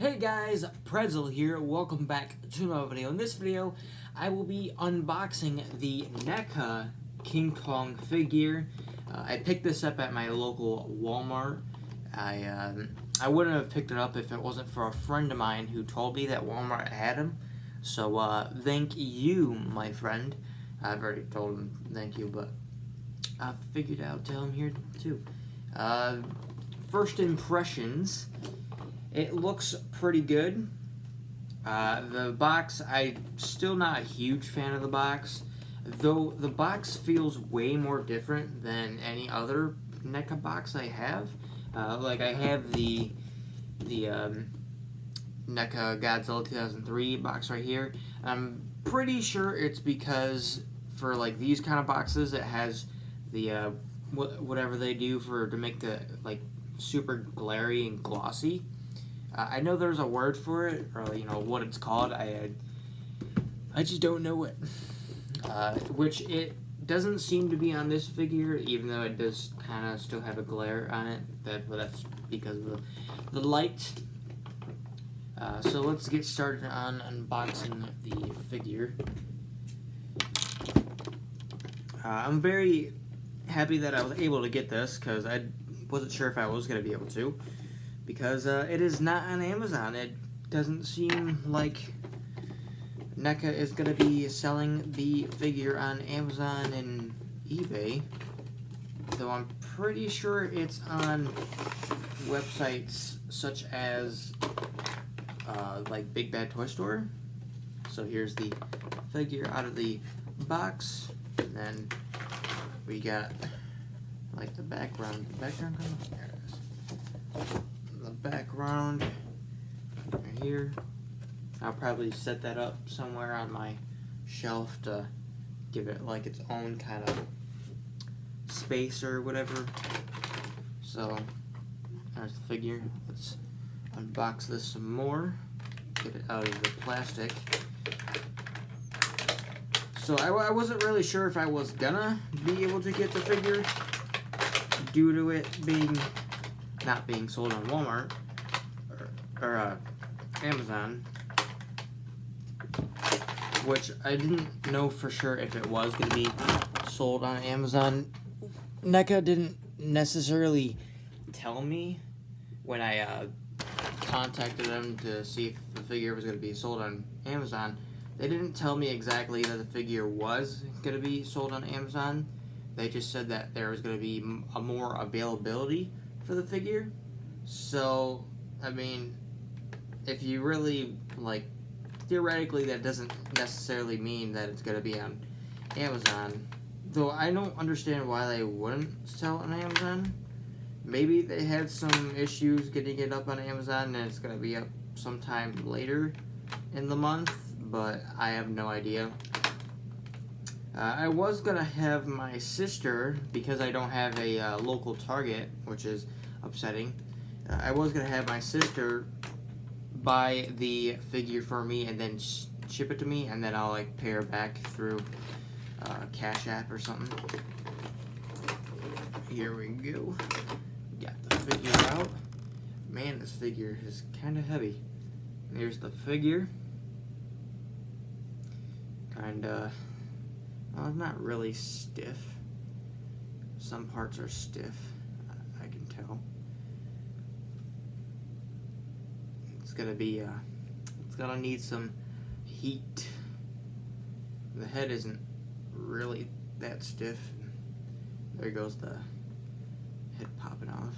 Hey guys, Pretzel here. Welcome back to another video. In this video, I will be unboxing the Neca King Kong figure. I picked this up at my local Walmart. I wouldn't have picked it up if it wasn't for a friend of mine who told me that Walmart had him. So thank you, my friend. I've already told him thank you, but I figured I'll tell him here too. First impressions. It looks pretty good. The box, I'm still not a huge fan of the box, though the box feels way more different than any other NECA box I have. Like I have the NECA Godzilla 2003 box right here. I'm pretty sure it's because for like these kind of boxes, it has the whatever they do to make the like super glary and glossy. I know there's a word for it, or what it's called. I just don't know it. Which it doesn't seem to be on this figure, even though it does kind of still have a glare on it. That's because of the light. So let's get started on unboxing the figure. I'm very happy that I was able to get this because I wasn't sure if I was going to be able to. Because it is not on Amazon. It doesn't seem like NECA is going to be selling the figure on Amazon and eBay. Though I'm pretty sure it's on websites such as like Big Bad Toy Store. So here's the figure out of the box. And then we got like the background. There it is. Background right here. I'll probably set that up somewhere on my shelf to give it like its own kind of space or whatever. So there's the figure. Let's unbox this some more, get it out of the plastic. So I wasn't really sure if I was gonna be able to get the figure due to it not being sold on Walmart or Amazon, which I didn't know for sure if it was going to be sold on Amazon. NECA didn't necessarily tell me when I contacted them to see if the figure was going to be sold on Amazon. They didn't tell me exactly that the figure was going to be sold on Amazon. They just said that there was going to be a more availability for the figure. So I mean, if you really like, theoretically that doesn't necessarily mean that it's going to be on Amazon, though I don't understand why they wouldn't sell it on Amazon. Maybe they had some issues getting it up on Amazon and it's going to be up sometime later in the month, but I have no idea. I was going to have my sister, because I don't have a local Target, which is upsetting. I was going to have my sister buy the figure for me and then ship it to me, and then I'll like pay her back through Cash App or something. Here we go. Got the figure out. Man, this figure is kind of heavy. There's the figure. Kinda, well, it's not really stiff. Some parts are stiff, I can tell. It's gonna need some heat. The head isn't really that stiff. There goes the head popping off.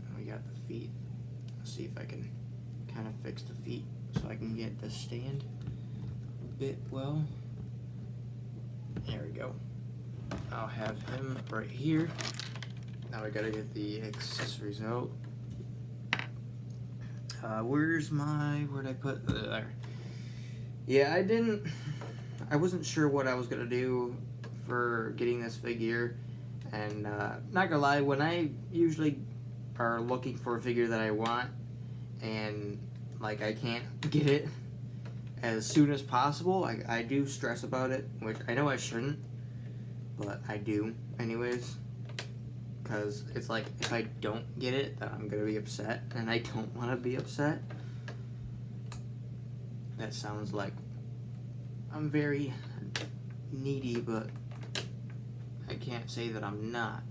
And we got the feet. Let's see if I can kind of fix the feet so I can get the stand a bit well. There we go. I'll have him right here. Now I gotta get the accessories out. Where'd I put, there. Yeah, I wasn't sure what I was gonna do for getting this figure, and not gonna lie, when I usually are looking for a figure that I want, and like I can't get it as soon as possible, I do stress about it, which I know I shouldn't, but I do anyways, because it's like, if I don't get it, then I'm gonna be upset, and I don't want to be upset. That sounds like I'm very needy, but I can't say that I'm not.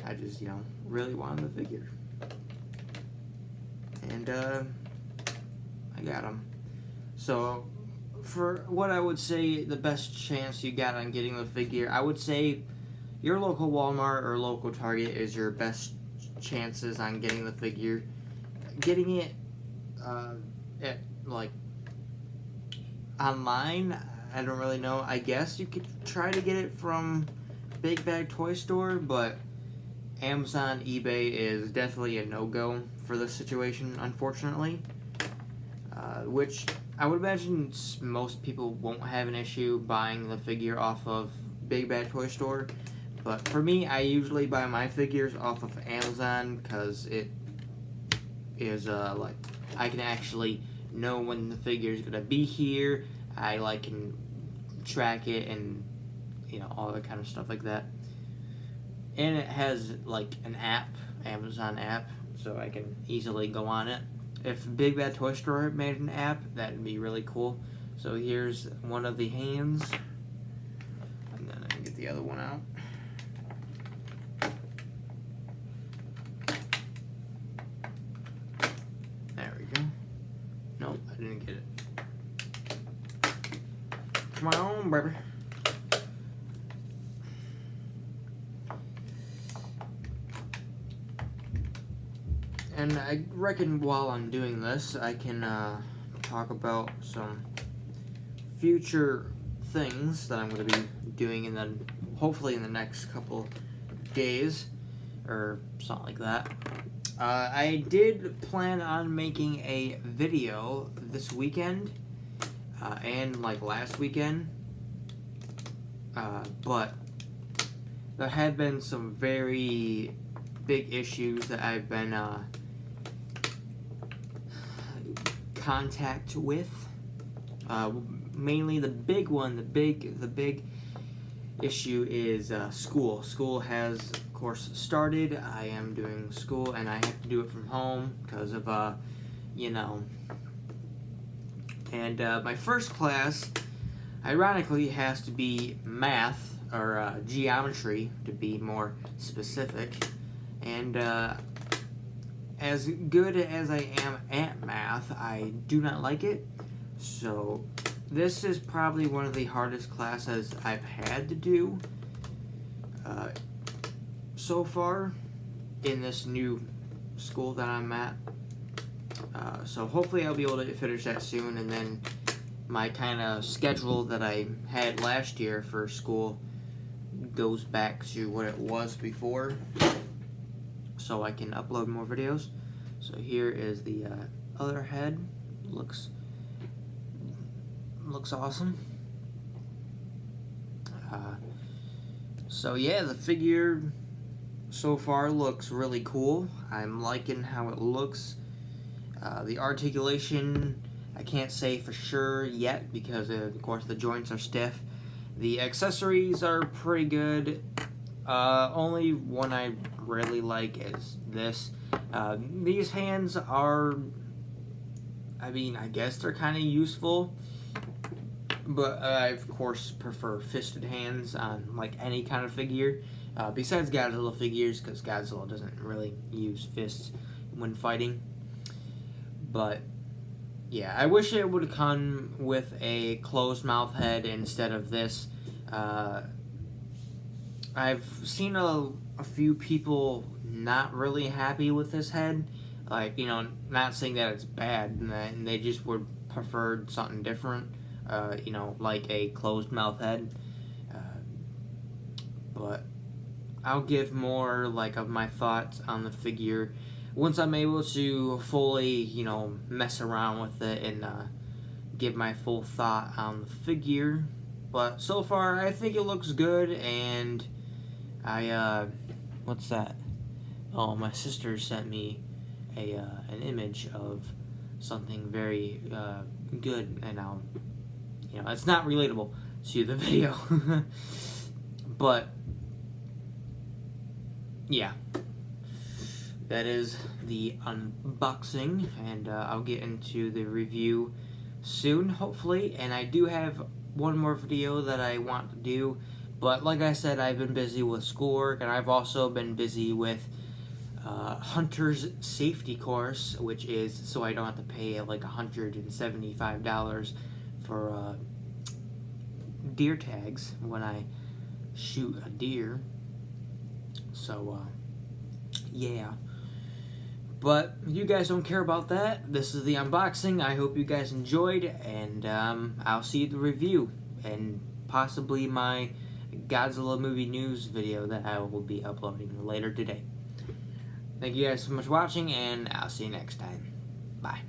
I just, really wanted the figure. And, I got him. So, for what I would say the best chance you got on getting the figure, I would say your local Walmart or local Target is your best chances on getting the figure. Getting it, at, like, online, I don't really know. I guess you could try to get it from Big Bag Toy Store, but Amazon, eBay is definitely a no-go for this situation, unfortunately. Which I would imagine most people won't have an issue buying the figure off of Big Bad Toy Store. But for me, I usually buy my figures off of Amazon because it is, like, I can actually know when the figure is going to be here. I, like, can track it and, all that kind of stuff like that. And it has, like, an app, Amazon app, so I can easily go on it. If Big Bad Toy Store made an app, that would be really cool. So here's one of the hands. And then I can get the other one out. There we go. Nope, I didn't get it. Come on, baby. And I reckon while I'm doing this, I can talk about some future things that I'm going to be doing, and then hopefully in the next couple days, or something like that. I did plan on making a video this weekend, and like last weekend, but there have been some very big issues that I've been contact with. Mainly the big one, the big issue is school. School has, of course, started. I am doing school, and I have to do it from home because of, And my first class, ironically, has to be math, or geometry, to be more specific. And as good as I am at math, I do not like it. So this is probably one of the hardest classes I've had to do so far in this new school that I'm at. So hopefully I'll be able to finish that soon, and then my kind of schedule that I had last year for school goes back to what it was before, so I can upload more videos. So here is the other head. Looks awesome. So yeah, the figure so far looks really cool. I'm liking how it looks. The articulation, I can't say for sure yet because of course the joints are stiff. The accessories are pretty good. Only one I really like is this. These hands are, I guess they're kind of useful, but I of course prefer fisted hands on like any kind of figure, besides Godzilla figures, because Godzilla doesn't really use fists when fighting. But yeah, I wish it would come with a closed mouth head instead of this. I've seen a few people not really happy with this head. Like, not saying that it's bad, and they just would prefer something different, like a closed mouth head. But I'll give more, like, of my thoughts on the figure once I'm able to fully, mess around with it and give my full thought on the figure. But so far, I think it looks good, and what's that? Oh, my sister sent me an image of something very good, and it's not relatable to the video, but yeah, that is the unboxing, and I'll get into the review soon, hopefully. And I do have one more video that I want to do, but like I said, I've been busy with schoolwork, and I've also been busy with Hunter's Safety Course, which is so I don't have to pay like $175 for deer tags when I shoot a deer. So yeah, but you guys don't care about that. This is the unboxing. I hope you guys enjoyed, and I'll see you at the review and possibly my Godzilla movie news video that I will be uploading later today. Thank you guys so much for watching, and I'll see you next time. Bye.